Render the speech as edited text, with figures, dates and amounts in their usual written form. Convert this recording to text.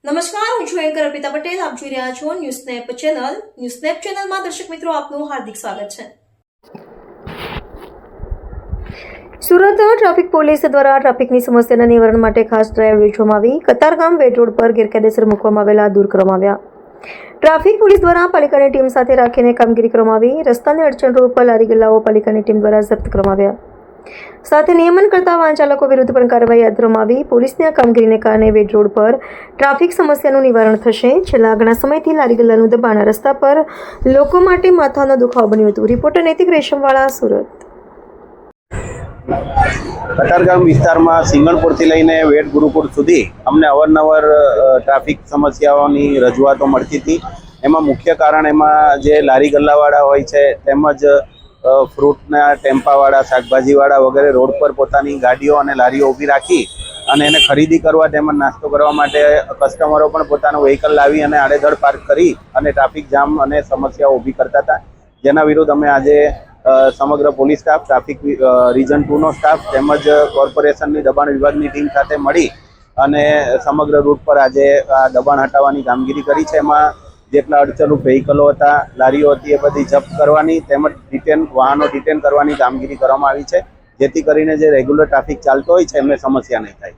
નમસ્કાર, હું છું એન્કર અર્પિતા પટેલ. આપ જોઈ રહ્યા છો news snap channel. News snap ચેનલમાં દર્શક મિત્રો આપનું હાર્દિક સ્વાગત છે. સુરત ટ્રાફિક પોલીસ દ્વારા ટ્રાફિકની સમસ્યાના નિવારણ માટે ખાસ ડ્રાઈવ યોજવામાં આવી. કતારગામ વેટ રોડ પર ગેરકાયદેસર મૂકવામાં આવેલા દૂર કરવામાં આવ્યા. ટ્રાફિક પોલીસ દ્વારા પાલિકાની ટીમ સાથે રાખીને કામગીરી કરવામાં આવી. રસ્તાની અડચણ રોડ પર લારી ગલ્લાઓ પાલિકાની ટીમ દ્વારા જપ્ત કરવામાં આવ્યા. સાથે નિયમન કરતા વાહન ચાલકો વિરુદ્ધ પણ કાર્યવાહી હાથ ધરવામાં આવી. પોલીસની આ કામગીરીને કારણે વેટ રોડ પર ટ્રાફિક સમસ્યાનું નિવારણ થશે. છેલ્લા ઘણા સમયથી લારી ગલ્લાનું દબાણ રસ્તા પર લોકો માટે માથાનો દુખાવો બન્યું હતું. રિપોર્ટર નૈતિક રેશમવાળા, સુરત. કતારગામ વિસ્તારમાં સિંગણપુરથી લઈને વેટ ગુરુકુળ સુધી અમને અવારનવાર ટ્રાફિક સમસ્યાઓની રજૂઆતો મળતી હતી. એમાં મુખ્ય કારણ એમાં જે લારી ગલ્લાવાળા હોય છે તેમજ ફ્રૂટના ટેમ્પાવાળા, શાકભાજીવાળા વગેરે રોડ પર પોતાની ગાડીઓ અને લારીઓ ઊભી રાખી અને એને ખરીદી કરવા તેમજ નાસ્તો કરવા માટે કસ્ટમરો પણ પોતાનું વ્હીકલ લાવી અને આડેધડ પાર્ક કરી અને ટ્રાફિક જામ અને સમસ્યાઓ ઊભી કરતા હતા. જેના વિરુદ્ધ અમે આજે સમગ્ર પોલીસ સ્ટાફ, ટ્રાફિક રીજન 2નો સ્ટાફ તેમજ કોર્પોરેશનની દબાણ વિભાગની ટીમ સાથે મળી અને સમગ્ર રૂટ પર આજે આ દબાણ હટાવવાની કામગીરી કરી છે. એમાં જેટલા અડચણરૂપ વ્હીકલો હતા, લારીઓ હતી, એ બધી જપ્ત કરવાની તેમજ વાહનો ડિટેન કરવાની કામગીરી કરવામાં આવી છે, જેથી કરીને જે રેગ્યુલર ટ્રાફિક ચાલતો હોય છે એમને સમસ્યા નહીં થાય.